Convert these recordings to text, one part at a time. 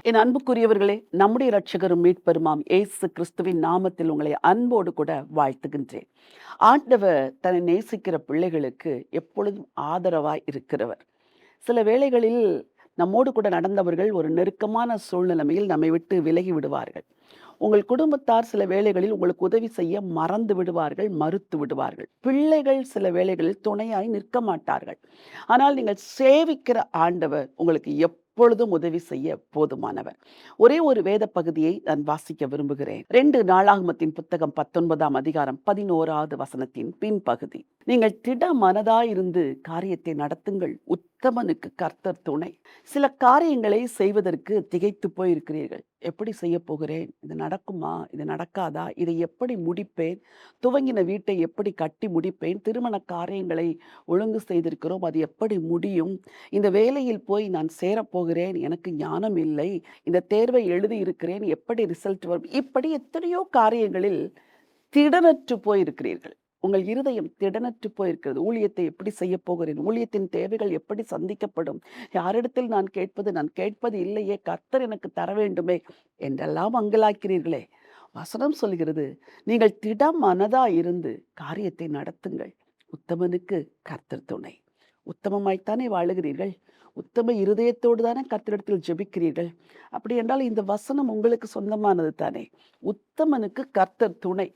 என் அன்புக்குரியவர்களே, நம்முடைய இரட்சகரும் மீட்பெருமாம் இயேசு கிறிஸ்துவின் நாமத்தில் உங்களை அன்போடு கூட வாழ்த்துகின்றேன். ஆண்டவர் தன்னை நேசிக்கிற பிள்ளைகளுக்கு எப்பொழுதும் ஆதரவாய் இருக்கிறவர். சில வேளைகளில் நம்மோடு கூட நடந்தவர்கள் ஒரு நெருக்கமான சூழ்நிலைமையில் நம்மை விட்டு விலகி விடுவார்கள். உங்கள் குடும்பத்தார் சில வேளைகளில் உங்களுக்கு உதவி செய்ய மறந்து விடுவார்கள், மறுத்து விடுவார்கள். பிள்ளைகள் சில வேளைகளில் துணையாய் நிற்க மாட்டார்கள். ஆனால் நீங்கள் சேவிக்கிற ஆண்டவர் உங்களுக்கு எப்பொழுதும் உதவி செய்ய போதுமானவர். ஒரே ஒரு வேத பகுதியை நான் வாசிக்க விரும்புகிறேன். 2 நாளாகமத்தின் புத்தகம் 19ஆம் அதிகாரம் 11வது வசனத்தின் பின்பகுதி. நீங்கள் திட மனதாயிருந்து காரியத்தை நடத்துங்கள், உத்தமனுக்கு கர்த்தர் துணை. சில காரியங்களை செய்வதற்கு திகைத்து போயிருக்கிறீர்கள். எப்படி செய்ய போகிறேன்? இது நடக்குமா? இது நடக்காதா? இதை எப்படி முடிப்பேன்? துவங்கின வீட்டை எப்படி கட்டி முடிப்பேன்? திருமண காரியங்களை ஒழுங்கு செய்திருக்கிறோம், அது எப்படி முடியும்? இந்த வேலையில் போய் நான் சேரப்போகிறேன், எனக்கு ஞானம் இல்லை. இந்த தேர்வை எழுதி இருக்கிறேன், எப்படி ரிசல்ட் வரும்? இப்படி எத்தனையோ காரியங்களில் திடனற்று போயிருக்கிறீர்கள். உங்கள் இருதயம் திடனற்று போயிருக்கிறது. ஊழியத்தை எப்படி செய்ய போகிறேன்? ஊழியத்தின் தேவைகள் எப்படி சந்திக்கப்படும்? யாரிடத்தில் நான் கேட்பது? நான் கேட்பது இல்லையே, கர்த்தர் எனக்கு தர வேண்டுமே என்றெல்லாம் அங்கலாய்க்கிறீர்களே. வசனம் சொல்கிறது, நீங்கள் திட மனதா இருந்து காரியத்தை நடத்துங்கள், உத்தமனுக்கு கர்த்தர் துணை. உத்தமமாய்த்தானே வாழுகிறீர்கள்? உத்தம இருதயத்தோடு தானே கர்த்தரிடத்தில் ஜெபிக்கிறீர்கள். அப்படி என்றால் இந்த வசனம் உங்களுக்கு சொந்தமானது தானே. உத்தமனுக்கு கர்த்தர் துணை,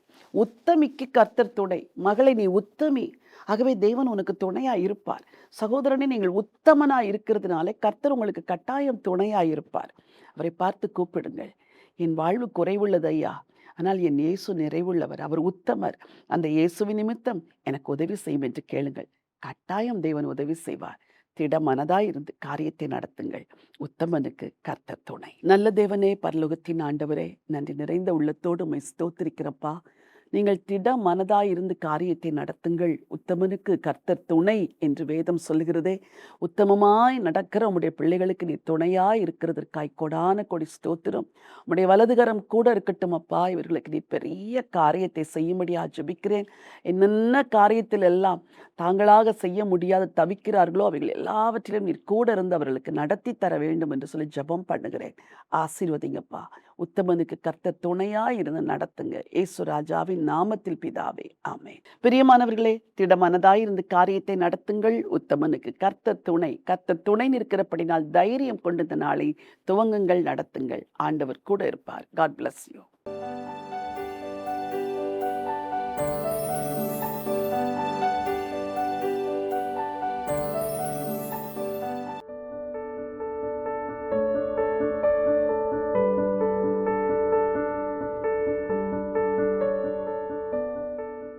உத்தமிக்கு கர்த்தர் துணை. மகளை, நீ உத்தமி, ஆகவே தேவன் உனக்கு துணையா இருப்பார். சகோதரனே, நீங்கள் உத்தமனா இருக்கிறதுனால கர்த்தர் உங்களுக்கு கட்டாயம் துணையா இருப்பார். அவரை பார்த்து கூப்பிடுங்கள், என் வாழ்வு குறைவுள்ளது ஐயா, ஆனால் என் இயேசு நிறைவுள்ளவர், அவர் உத்தமர், அந்த இயேசுவின் நிமித்தம் எனக்கு உதவி செய்யும் என்று கேளுங்கள். கட்டாயம் தேவன் உதவி செய்வார். திட மனதாயிருந்து காரியத்தை நடத்துங்கள், உத்தமனுக்கு கர்த்தர் துணை. நல்ல தேவனே, பரலோகத்தின் ஆண்டவரே, நன்றி நிறைந்த உள்ளத்தோடு உம்மை ஸ்தோத்திரிக்கிறப்பா. நீங்கள் திட மனதாயிருந்து காரியத்தை நடத்துங்கள், உத்தமனுக்கு கர்த்தர் துணை என்று வேதம் சொல்லுகிறதே. உத்தமமாய் நடக்கிற உம்முடைய பிள்ளைகளுக்கு நீ துணையாய் இருக்கிறதற்காய் கொடான கொடி ஸ்தோத்திரம். உம்முடைய வலதுகரம் கூட இருக்கட்டும் அப்பா. இவர்களுக்கு நீ பெரிய காரியத்தை செய்யும்படியா ஜெபிக்கிறேன். என்னென்ன காரியத்தில் எல்லாம் தாங்களாக செய்ய முடியாத தவிக்கிறார்களோ அவைகள் எல்லாவற்றிலும் நீர் கூட இருந்து அவர்களுக்கு நடத்தி தர வேண்டும் என்று சொல்லி ஜெபம் பண்ணுகிறேன். ஆசீர்வதிங்கப்பா. உத்தமனுக்கு கர்த்தர் துணையாய் இருந்து நடத்துங்க, இயேசு ராஜாவின் நாமத்தில் பிதாவே, ஆமென். பிரியமானவர்களே, திடமனதாயிருந்து காரியத்தை நடத்துங்கள், உத்தமனுக்கு கர்த்தர் துணை. கர்த்தர் துணை நிற்கிறபடினால் தைரியம் கொண்டு இந்த நாளை துவங்குங்கள், நடத்துங்கள். ஆண்டவர் கூட இருப்பார். God bless you.